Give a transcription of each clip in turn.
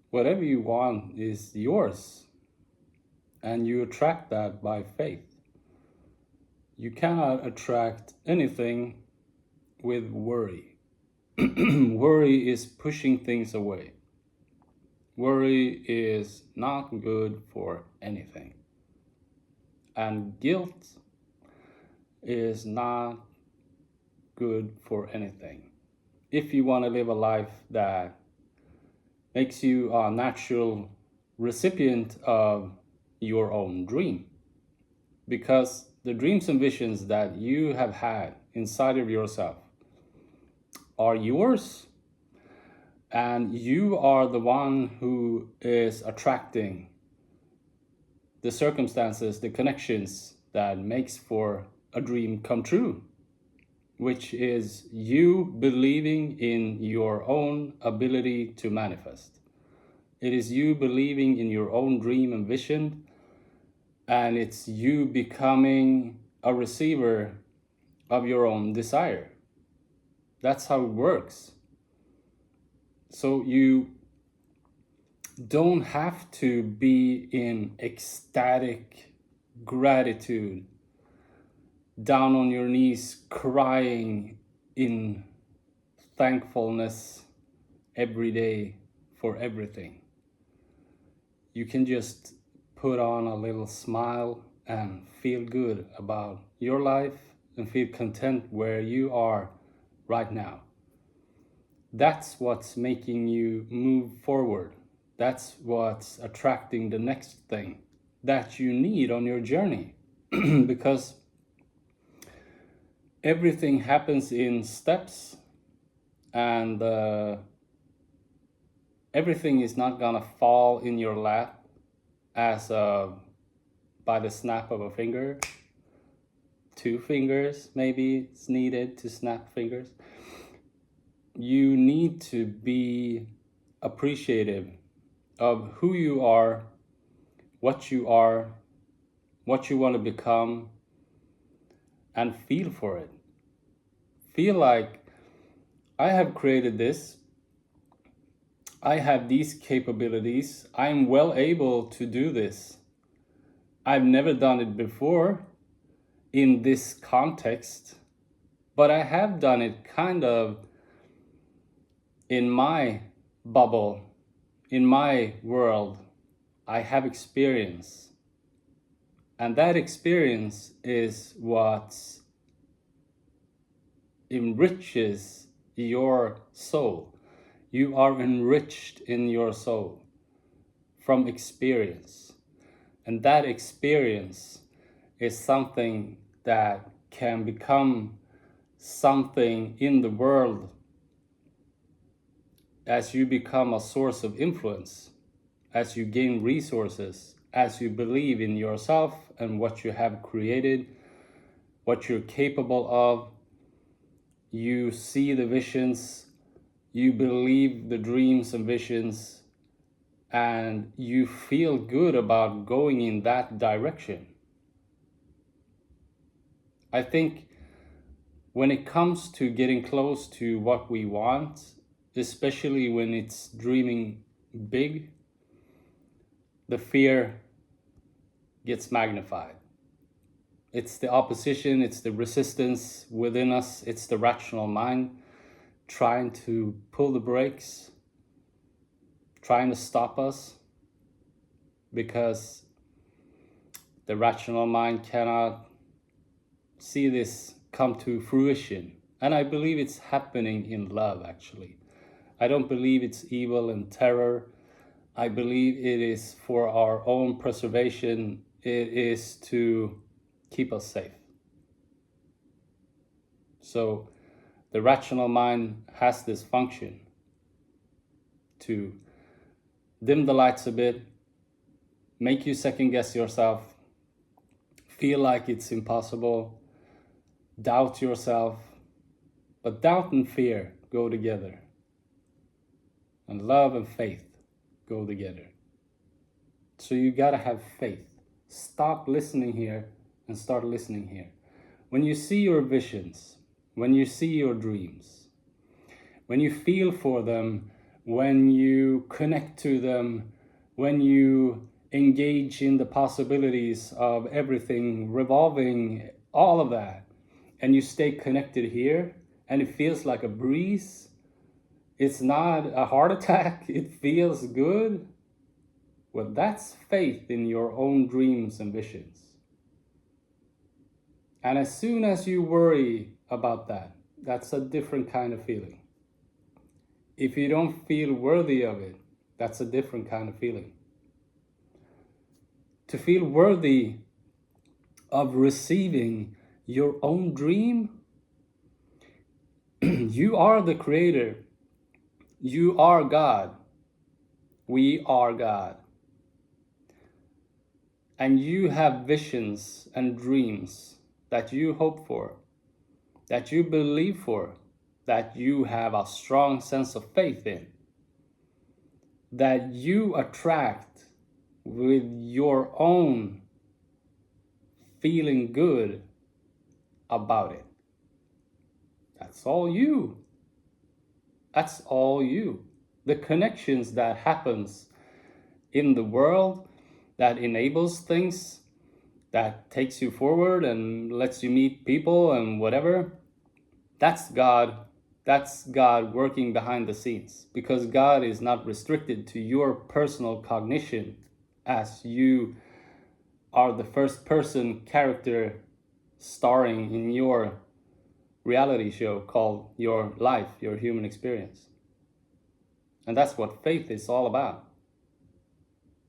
Whatever you want is yours, and you attract that by faith. You cannot attract anything with worry. Worry is pushing things away. Worry is not good for anything. And guilt is not good for anything. If you want to live a life that makes you a natural recipient of your own dream, because the dreams and visions that you have had inside of yourself are yours, and you are the one who is attracting the circumstances, the connections that makes for a dream come true, which is you believing in your own ability to manifest. It is you believing in your own dream and vision, and it's you becoming a receiver of your own desire. That's how it works. So you don't have to be in ecstatic gratitude, down on your knees crying in thankfulness every day for everything. You can just put on a little smile and feel good about your life and feel content where you are right now. That's what's making you move forward. That's what's attracting the next thing that you need on your journey. Because everything happens in steps, and everything is not gonna fall in your lap as by the snap of a finger. 2 fingers maybe it's needed to snap fingers. You need to be appreciative of who you are, what you want to become, and feel for it. Feel like, I have created this, I have these capabilities, I'm well able to do this. I've never done it before in this context, but I have done it kind of in my bubble, in my world. I have experience, and that experience is what enriches your soul. You are enriched in your soul from experience, and that experience is something that can become something in the world as you become a source of influence, as you gain resources, as you believe in yourself and what you have created, what you're capable of. You see the visions, you believe the dreams and visions, and you feel good about going in that direction. I think when it comes to getting close to what we want, especially when it's dreaming big, the fear gets magnified. It's the opposition, it's the resistance within us, it's the rational mind trying to pull the brakes, trying to stop us, because the rational mind cannot see this come to fruition. And I believe it's happening in love, actually. I don't believe it's evil and terror. I believe it is for our own preservation. It is to keep us safe. So the rational mind has this function to dim the lights a bit, make you second guess yourself, feel like it's impossible, doubt yourself. But doubt and fear go together, and love and faith go together. So you gotta have faith. Stop listening here and start listening here. When you see your visions, when you see your dreams, when you feel for them, when you connect to them, when you engage in the possibilities of everything revolving, all of that, and you stay connected here, and it feels like a breeze, it's not a heart attack, it feels good. Well, that's faith in your own dreams and visions. And as soon as you worry about that, that's a different kind of feeling. If you don't feel worthy of it, that's a different kind of feeling. To feel worthy of receiving your own dream, you are the creator. You are God. We are God. And you have visions and dreams that you hope for, that you believe for, that you have a strong sense of faith in, that you attract with your own feeling good about it. That's all you. That's all you. The connections that happens in the world that enables things, that takes you forward and lets you meet people and whatever, that's God. That's God working behind the scenes, because God is not restricted to your personal cognition as you are the first person character starring in your reality show called your life, your human experience. And that's what faith is all about.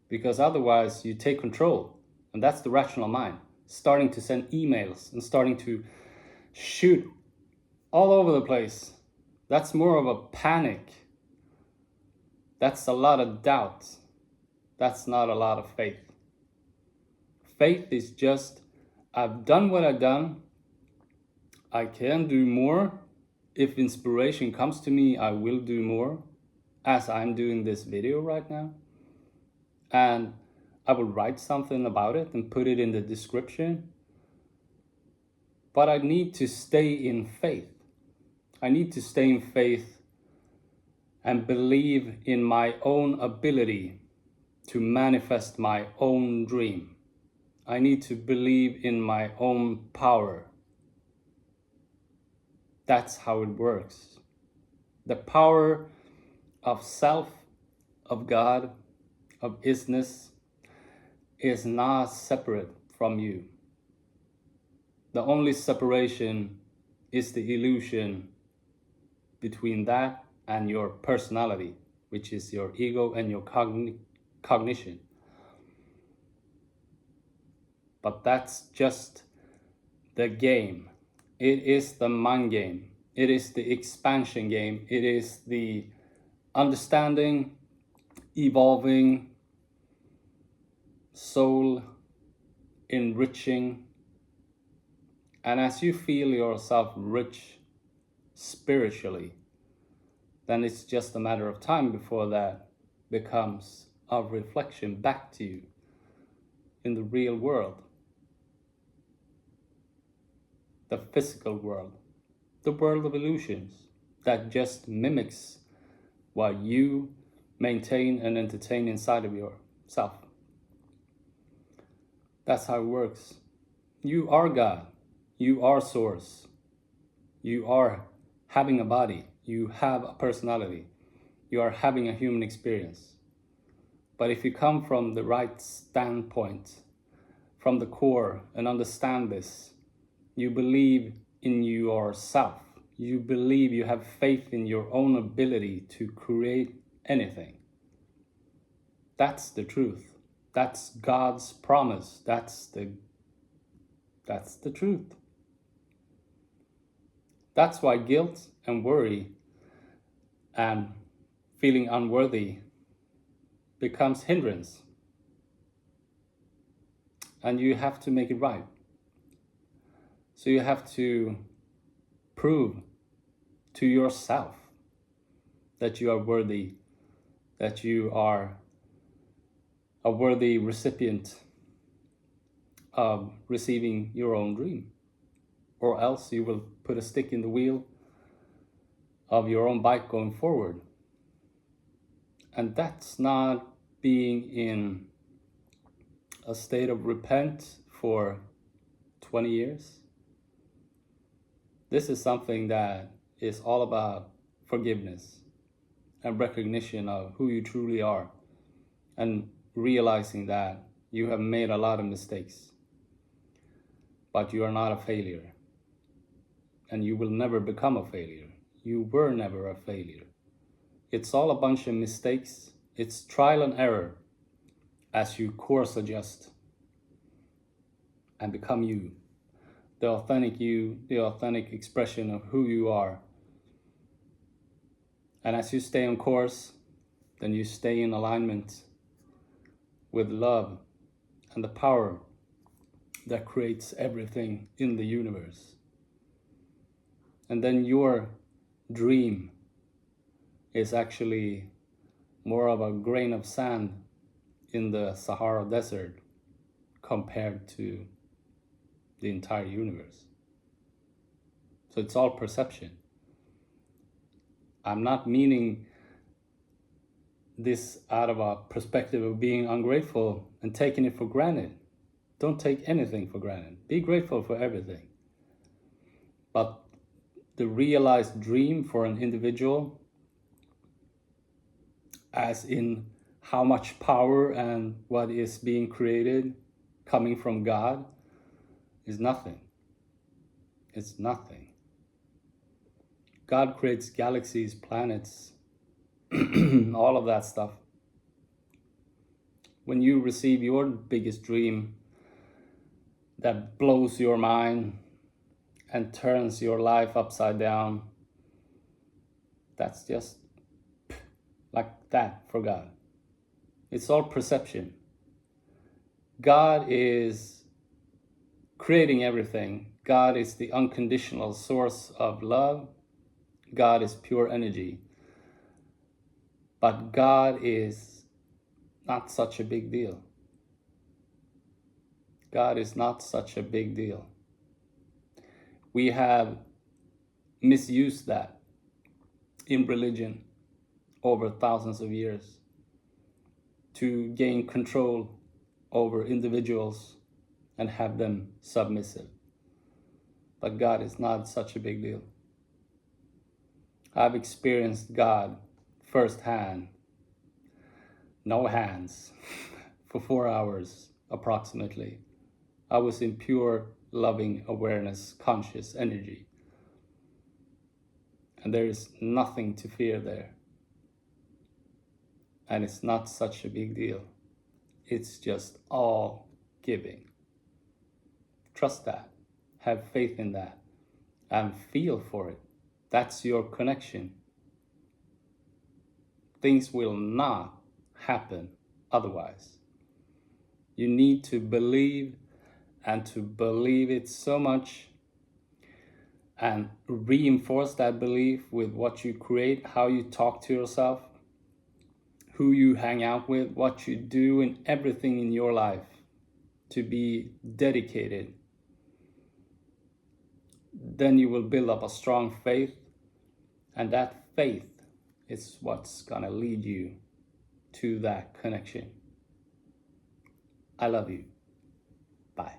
Because otherwise you take control, and that's the rational mind, starting to send emails and starting to shoot all over the place. That's more of a panic. That's a lot of doubt. That's not a lot of faith. Faith is just, I've done what I've done. I can do more. If inspiration comes to me, I will do more, as I'm doing this video right now. And I will write something about it and put it in the description. But I need to stay in faith. I need to stay in faith and believe in my own ability to manifest my own dream. I need to believe in my own power. That's how it works. The power of self, of God, of isness is not separate from you. The only separation is the illusion between that and your personality, which is your ego and your cognition. But that's just the game. It is the mind game. It is the expansion game. It is the understanding, evolving, soul enriching. And as you feel yourself rich spiritually, then it's just a matter of time before that becomes a reflection back to you in the real world, the physical world, the world of illusions that just mimics what you maintain and entertain inside of yourself. That's how it works. You are God. You are Source. You are having a body. You have a personality. You are having a human experience. But if you come from the right standpoint, from the core, and understand this, you believe in yourself. You believe, you have faith in your own ability to create anything. That's the truth. That's God's promise. That's the truth. That's why guilt and worry and feeling unworthy becomes hindrance. And you have to make it right. So you have to prove to yourself that you are worthy, that you are a worthy recipient of receiving your own dream. Or else you will put a stick in the wheel of your own bike going forward. And that's not being in a state of repent for 20 years. This is something that is all about forgiveness and recognition of who you truly are, and realizing that you have made a lot of mistakes, but you are not a failure, and you will never become a failure. You were never a failure. It's all a bunch of mistakes. It's trial and error as you course adjust and become you, the authentic expression of who you are. And as you stay on course, then you stay in alignment with love and the power that creates everything in the universe. And then your dream is actually more of a grain of sand in the Sahara Desert compared to the entire universe. So it's all perception. I'm not meaning this out of a perspective of being ungrateful and taking it for granted. Don't take anything for granted. Be grateful for everything. But the realized dream for an individual, as in how much power and what is being created coming from God, is nothing. It's nothing. God creates galaxies, planets, all of that stuff. When you receive your biggest dream that blows your mind and turns your life upside down, that's just like that for God. It's all perception. God is creating everything. God is the unconditional source of love. God is pure energy. But God is not such a big deal. God is not such a big deal. We have misused that in religion over thousands of years to gain control over individuals and have them submissive. But God is not such a big deal. I've experienced God firsthand, no hands, for 4 hours approximately. I was in pure loving awareness, conscious energy. And there is nothing to fear there. And it's not such a big deal. It's just all giving. Trust that. Have faith in that. And feel for it. That's your connection. Things will not happen otherwise. You need to believe, and to believe it so much, and reinforce that belief with what you create, how you talk to yourself, who you hang out with, what you do, and everything in your life to be dedicated. Then you will build up a strong faith, and that faith is what's gonna lead you to that connection. I love you. Bye.